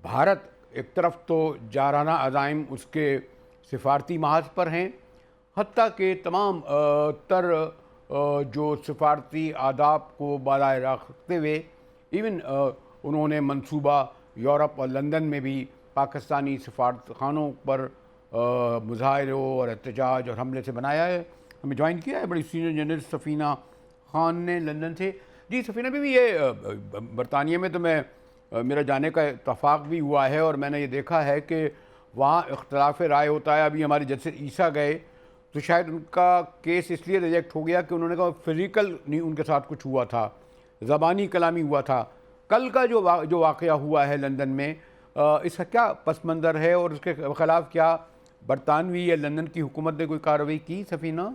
भारत एक तरफ तो जाराना अज़ाइम उसके सिफारती महाज पर हैं, हत्ता के तमाम जो सिफारती आदाब को बरक़रार रखते हुए इवन उन्होंने मंसूबा यूरोप और लंदन में भी पाकिस्तानी सफारतखानों पर मुज़ाहरों और एहतजाज और हमले से बनाया है। हमें ज्वाइन किया है बड़ी सीनियर जर्नलिस्ट सफ़ीना ख़ान ने लंदन से। जी सफ़ीना भी ये बरतानिया में तो मेरा जाने का इत्तफ़ाक़ भी हुआ है और मैंने ये देखा है कि वहाँ इख्तलाफ राय होता है। अभी हमारे जस्टिस ईसा गए तो शायद उनका केस इसलिए रिजेक्ट हो गया कि उन्होंने कहा फिज़िकल नहीं उनके साथ कुछ हुआ था, ज़बानी कलामी हुआ था। कल का जो वाक़या हुआ है लंदन में, इसका क्या पस मंज़र है और उसके ख़िलाफ़ क्या बरतानवी या लंदन की हुकूमत ने कोई कार्रवाई की सफ़ीना?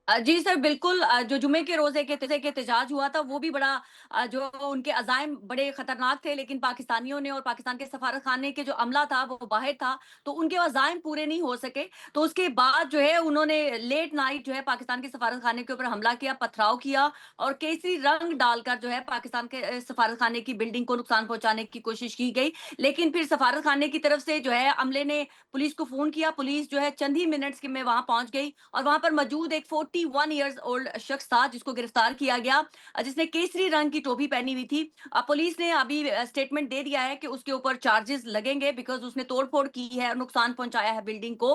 जी सर, बिल्कुल। जो जुमे के रोज़ एक एहतजाज हुआ था, वो भी बड़ा जो उनके अज़ाइम बड़े ख़तरनाक थे, लेकिन पाकिस्तानियों ने और पाकिस्तान के सफ़ारत ख़ाने के जो अमला था, वो बाहर था, तो उनके अज़ाइम पूरे नहीं हो सके। तो उसके बाद जो है, उन्होंने लेट नाइट जो है, पाकिस्तान के सफ़ारत ख़ाने के ऊपर हमला किया, पथराव किया और केसरी रंग डालकर जो है, पाकिस्तान के सफ़ारत ख़ाने की बिल्डिंग को नुकसान पहुँचाने की कोशिश की गई। लेकिन फिर सफ़ारत ख़ाने की तरफ से जो है, अमले ने पुलिस को फ़ोन किया, पुलिस जो है, चंद ही मिनट्स के में वहाँ पहुँच गई और वहाँ पर मौजूद एक 41 इयर्स ओल्ड शख्स था जिसको गिरफ्तार किया गया, जिसने केसरी रंग की टोपी पहनी हुई थी। पुलिस ने अभी स्टेटमेंट दे दिया है कि उसके ऊपर चार्जेस लगेंगे बिकॉज़ उसने तोड़-फोड़ की है और नुकसान पहुँचाया है बिल्डिंग को।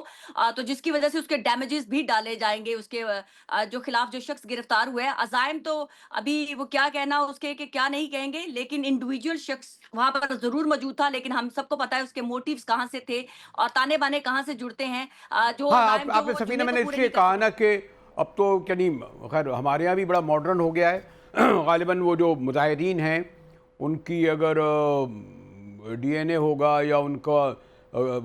तो जिसकी वजह से उसके डैमेजेस भी डाले जाएँगे उसके जो खिलाफ जो शख्स गिरफ्तार हुआ है। अज़ाइम तो अभी वो क्या कहना उसके कि क्या नहीं कहेंगे, लेकिन इंडिविजुअल शख्स वहाँ पर ज़रूर मौजूद था, लेकिन हम सबको पता है उसके मोटिव्स कहाँ से थे और ताने-बाने कहाँ से जुड़ते हैं। जो हाँ, अज़ाइम जो आपने वो सफ़ीना जुमे को मैंने पूरे इसलिए नहीं कर कहा सके। ना कि अब तो क्या नहीं, खैर हमारे यहाँ भी बड़ा मॉडर्न हो गया है। ग़ालिबन वो जो मुजाहिदीन हैं उनकी अगर डीएनए होगा या उनका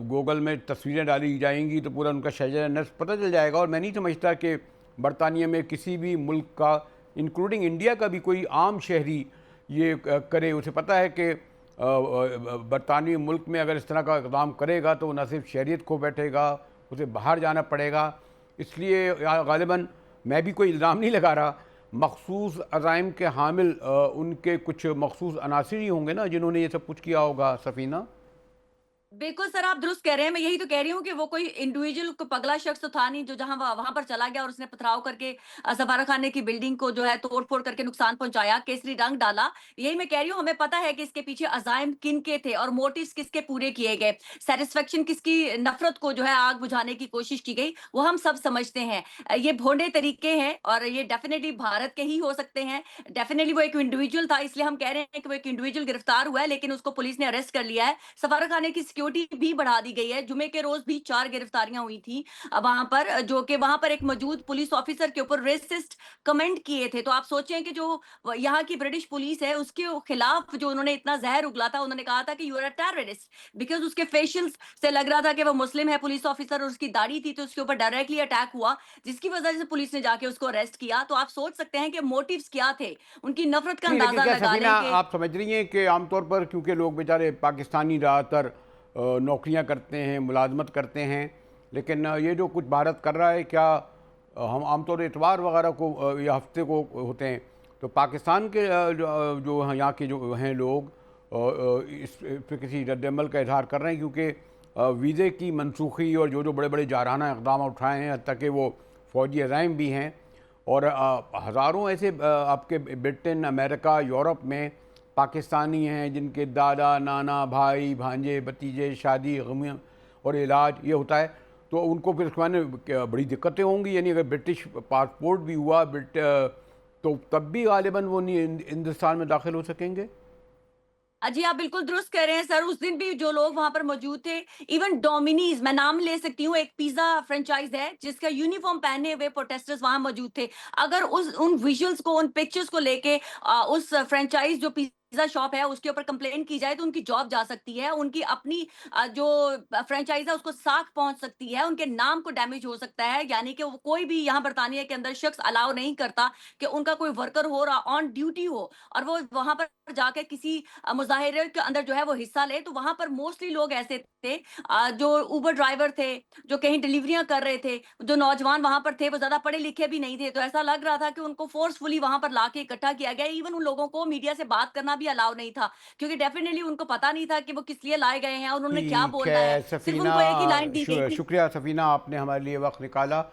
गूगल में तस्वीरें डाली जाएंगी तो पूरा उनका शजर नस्ब पता चल जाएगा। और मैं नहीं समझता कि बरतानिया में किसी भी मुल्क का इंक्लूडिंग इंडिया का भी कोई आम शहरी ये करे। उसे पता है कि बरतानवी मुल्क में अगर इस तरह का इक़दाम करेगा तो न सिर्फ शहरियत खो बैठेगा, उसे बाहर जाना पड़ेगा। इसलिए ग़ालिबन मैं भी कोई इल्ज़ाम नहीं लगा रहा, मख़सूस अज़ाइम के हामिल उनके कुछ मख़सूस अनासिर ही होंगे ना जिन्होंने ये सब कुछ किया होगा सफ़ीना। बिल्कुल सर, आप दुरुस्त कह रहे हैं। मैं यही तो कह रही हूँ कि वो कोई इंडिविजुअल को पगला शख्स तो था नहीं जो जहाँ वहाँ पर चला गया और उसने पथराव करके सफारतखाने की बिल्डिंग को जो है तोड़-फोड़ करके नुकसान पहुँचाया, केसरी रंग डाला। यही मैं कह रही हूँ, हमें पता है कि इसके पीछे अज़ाइम किनके थे और मोटिव्स किसके पूरे किए गए। सैटिस्फैक्शन किसकी, नफ़रत को जो है आग बुझाने की कोशिश की गई, वो हम सब समझते हैं। ये भोंडे तरीके हैं और ये डेफ़िनिटली भारत के ही हो सकते हैं। डेफ़िनिटली वो एक इंडिविजुअल था, इसलिए हम कह रहे हैं कि वो एक इंडिविजुअल गिरफ्तार हुआ है, लेकिन उसको पुलिस ने अरेस्ट कर लिया है। सफारतखाने की सिक्योरिटी भी बढ़ा दी गई है। जुमे के रोज़ भी 4 गिरफ्तारियाँ हुई थी वहाँ पर, जो कि वहाँ पर एक मौजूद पुलिस ऑफिसर के ऊपर रेसिस्ट कमेंट किए थे। तो आप सोचें कि जो यहाँ की ब्रिटिश पुलिस है, उसके खिलाफ जो उन्होंने इतना ज़हर उगला था, उन्होंने कहा था कि you are a terrorist, because उसके फेशियल्स से लग रहा था कि वो मुस्लिम है पुलिस ऑफिसर और उसकी दाढ़ी थी, तो उसके ऊपर डायरेक्टली अटैक हुआ, जिसकी वजह से पुलिस ने जाके उसको अरेस्ट किया। तो आप सोच सकते हैं कि मोटिव्स क्या थे? उनकी नफ़रत का नहीं, लेकिन अंदाज़ा क्या लगा सफ़ीना लें कि आप समझ रही हैं कि आमतौर पर क्योंकि लोग बेचारे पाकिस्तानी ज़्यादातर नौकरियां करते हैं, मुलाजमत करते हैं, लेकिन ये जो कुछ भारत कर रहा है, क्या हम आमतौर इतवार वगैरह को या हफ्ते को होते हैं तो पाकिस्तान के जो यहाँ के जो हैं लोग इस पे किसी रद्दमल का इजहार कर रहे हैं क्योंकि वीज़े की मनसूखी और जो जो बड़े बड़े जाराना इकदाम उठाए हैं, हत्ता कि वो फ़ौजी अज़ाइम भी हैं और हज़ारों ऐसे आपके ब्रिटेन, अमेरिका, यूरोप में पाकिस्तानी हैं जिनके दादा, नाना, भाई, भांजे, भतीजे, शादी, गम और इलाज ये होता है। तो उनको फिर उसके बाद बड़ी दिक्कतें होंगी। यानी अगर ब्रिटिश पासपोर्ट भी हुआ तो तब भी ग़ालिबन वो नहीं हिंदुस्तान में दाखिल हो सकेंगे। जी, आप बिल्कुल दुरुस्त कह रहे हैं सर। उस दिन भी जो लोग वहाँ पर मौजूद थे, इवन डोमिनीज़, मैं नाम ले सकती हूँ, एक पिज़्ज़ा फ्रेंचाइज़ है, जिसका यूनिफ़ॉर्म पहने हुए प्रोटेस्टर्स वहाँ मौजूद थे। अगर उस उन विजुअल्स को, उन पिक्चर्स को लेके उस फ्रेंचाइज़ जो पिज़्ज़ा शॉप है, उसके ऊपर कंप्लेंट की जाए, तो उनकी जॉब जा सकती है। उनकी अपनी जो फ्रेंचाइज़ है, उसको साख पहुँच सकती है, उनके नाम को डैमेज हो सकता है। यानी कि वो कोई भी यहाँ बरतानिया के अंदर शख्स अलाउ नहीं करता कि उनका कोई वर्कर हो रहा ऑन ड्यूटी हो और वो वहाँ पर जाके किसी मुज़ाहिरे के अंदर जो है वो हिस्सा ले। तो वहाँ पर मोस्टली लोग ऐसे थे जो उबर ड्राइवर थे, जो कहीं डिलीवरियाँ कर रहे थे, जो नौजवान वहाँ पर थे वो ज़्यादा पढ़े-लिखे भी नहीं थे। तो ऐसा लग रहा था कि उनको फ़ोर्सफुली वहाँ पर लाके इकट्ठा किया गया। इवन उन लोगों को मीडिया से बात करना भी अलाउ नहीं था, क्योंकि डेफिनेटली उनको पता नहीं था कि वो किस लिए लाए गए हैं और उन्होंने क्या ठीक बोलना है। है सिर्फ सफ़ीना, उनको एक ही लाइन दी गई थी। शुक्रिया सफ़ीना, आपने हमारे लिए वक्त निकाला।